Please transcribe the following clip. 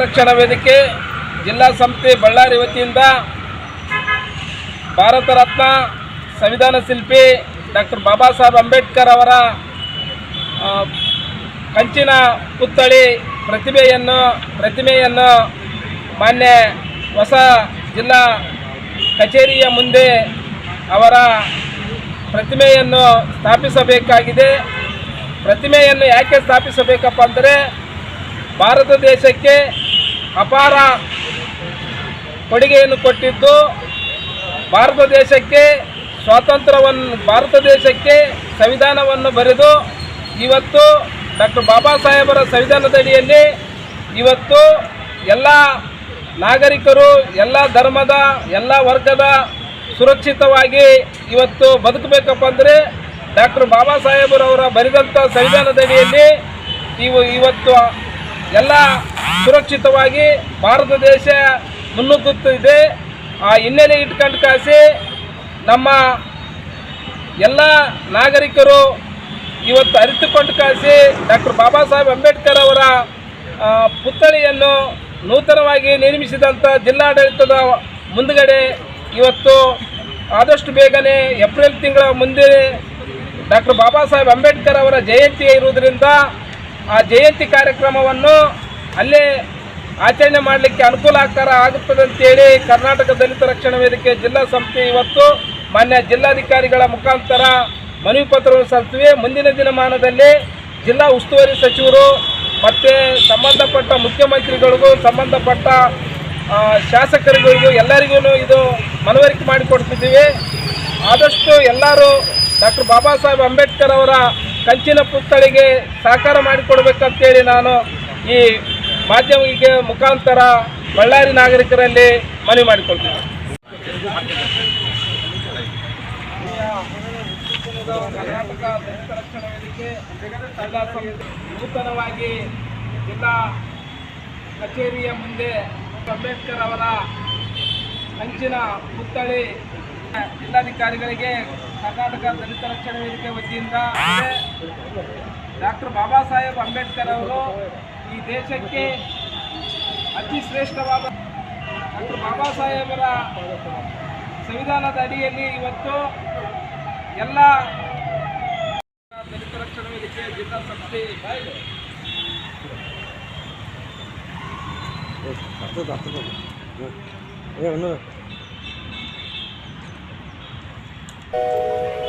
ರಕ್ಷಣಾ ವೇದಿಕೆ ಜಿಲ್ಲಾ ಸಮಿತಿ ಬಳ್ಳಾರಿ ವತಿಯಿಂದ ಭಾರತ ರತ್ನ ಸಂವಿಧಾನ ಶಿಲ್ಪಿ ಡಾಕ್ಟರ್ ಬಾಬಾ ಸಾಹೇಬ್ ಅಂಬೇಡ್ಕರ್ ಅವರ ಕಂಚಿನ ಪುತ್ಥಳಿ ಪ್ರತಿಮೆಯನ್ನು ಮಾನ್ಯ ಹೊಸ ಜಿಲ್ಲಾ ಕಚೇರಿಯ ಮುಂದೆ ಅವರ ಪ್ರತಿಮೆಯನ್ನು ಸ್ಥಾಪಿಸಬೇಕಾಗಿದೆ. ಪ್ರತಿಮೆಯನ್ನು ಯಾಕೆ ಸ್ಥಾಪಿಸಬೇಕಪ್ಪ ಅಂದರೆ ಭಾರತ ದೇಶಕ್ಕೆ ಅಪಾರ ಕೊಡುಗೆಯನ್ನು ಕೊಟ್ಟಿದ್ದು, ಭಾರತ ದೇಶಕ್ಕೆ ಭಾರತ ದೇಶಕ್ಕೆ ಸಂವಿಧಾನವನ್ನು ಬರೆದು ಇವತ್ತು ಡಾಕ್ಟರ್ ಬಾಬಾ ಸಾಹೇಬರ ಸಂವಿಧಾನದಡಿಯಲ್ಲಿ ಇವತ್ತು ಎಲ್ಲ ನಾಗರಿಕರು, ಎಲ್ಲ ಧರ್ಮದ, ಎಲ್ಲ ವರ್ಗದ ಸುರಕ್ಷಿತವಾಗಿ ಇವತ್ತು ಬದುಕಬೇಕಪ್ಪ ಅಂದರೆ ಡಾಕ್ಟರ್ ಬಾಬಾ ಸಾಹೇಬರವರ ಬರೆದಂಥ ಸಂವಿಧಾನದಡಿಯಲ್ಲಿ ಇವತ್ತು ಎಲ್ಲ ಸುರಕ್ಷಿತವಾಗಿ ಭಾರತ ದೇಶ ಮುನ್ನುಗ್ಗುತ್ತಿದೆ. ಆ ಹಿನ್ನೆಲೆ ಇಟ್ಕೊಂಡು ಕಾಸಿ ನಮ್ಮ ಎಲ್ಲ ನಾಗರಿಕರು ಇವತ್ತು ಅರಿತುಕೊಂಡು ಕಾಸಿ ಡಾಕ್ಟರ್ ಬಾಬಾ ಸಾಹೇಬ್ ಅಂಬೇಡ್ಕರ್ ಅವರ ಪುತ್ಥಳಿಯನ್ನು ನೂತನವಾಗಿ ನಿರ್ಮಿಸಿದಂಥ ಜಿಲ್ಲಾಡಳಿತದ ಮುಂದುಗಡೆ ಇವತ್ತು ಆದಷ್ಟು ಬೇಗನೆ ಏಪ್ರಿಲ್ ತಿಂಗಳ ಮುಂದೆ ಡಾಕ್ಟರ್ ಬಾಬಾ ಸಾಹೇಬ್ ಅಂಬೇಡ್ಕರ್ ಅವರ ಜಯಂತಿ ಇರುವುದರಿಂದ ಆ ಜಯಂತಿ ಕಾರ್ಯಕ್ರಮವನ್ನು ಅಲ್ಲೇ ಆಚರಣೆ ಮಾಡಲಿಕ್ಕೆ ಅನುಕೂಲ ಆಗುತ್ತದೆ ಅಂತೇಳಿ ಕರ್ನಾಟಕ ದಲಿತ ರಕ್ಷಣಾ ವೇದಿಕೆ ಜಿಲ್ಲಾ ಸಮಿತಿ ಇವತ್ತು ಮಾನ್ಯ ಜಿಲ್ಲಾಧಿಕಾರಿಗಳ ಮುಖಾಂತರ ಮನವಿ ಪತ್ರವನ್ನು ಸಲ್ಲಿಸಿವೆ. ಮುಂದಿನ ದಿನಮಾನದಲ್ಲಿ ಜಿಲ್ಲಾ ಉಸ್ತುವಾರಿ ಸಚಿವರು ಮತ್ತು ಸಂಬಂಧಪಟ್ಟ ಮುಖ್ಯಮಂತ್ರಿಗಳಿಗೂ ಸಂಬಂಧಪಟ್ಟ ಶಾಸಕರಿಗೂ ಎಲ್ಲರಿಗೂ ಇದು ಮನವರಿಕೆ ಮಾಡಿಕೊಡ್ತಿದ್ದೀವಿ. ಆದಷ್ಟು ಎಲ್ಲರೂ ಡಾಕ್ಟರ್ ಬಾಬಾ ಸಾಹೇಬ್ ಅಂಬೇಡ್ಕರ್ ಅವರ ಕಂಚಿನ ಪುತ್ಥಳಿಗೆ ಸಹಕಾರ ಮಾಡಿಕೊಡ್ಬೇಕಂತೇಳಿ ನಾನು ಈ ಮಾಧ್ಯಮಿಕ ಮುಖಾಂತರ ಬಳ್ಳಾರಿ ನಾಗರಿಕರಲ್ಲಿ ಮನವಿ ಮಾಡಿಕೊಳ್ತೀನಿ. ಕರ್ನಾಟಕ ದಲಿತ ರಕ್ಷಣಾ ವೇದಿಕೆ ಜಿಲ್ಲಾ ಸಮಿತಿ ನೂತನವಾಗಿ ಜಿಲ್ಲಾ ಕಚೇರಿಯ ಮುಂದೆ ಅಂಬೇಡ್ಕರ್ ಅವರ ಕಂಚಿನ ಪುತ್ಥಳಿ ಜಿಲ್ಲಾಧಿಕಾರಿಗಳಿಗೆ ಕರ್ನಾಟಕ ದಲಿತ ರಕ್ಷಣಾ ವೇದಿಕೆ ವತಿಯಿಂದ ಡಾಕ್ಟರ್ ಬಾಬಾ ಸಾಹೇಬ್ ಅಂಬೇಡ್ಕರ್ ಅವರು ಈ ದೇಶಕ್ಕೆ ಅತಿ ಶ್ರೇಷ್ಠವಾದ ಡಾಕ್ಟರ್ ಬಾಬಾ ಸಾಹೇಬರ ಸಂವಿಧಾನದ ಅಡಿಯಲ್ಲಿ ಇವತ್ತು ಎಲ್ಲ ದಲಿತ ರಕ್ಷಣಾ ವೇದಿಕೆ ಜಿಲ್ಲಾ ಸಮಿತಿ ಏ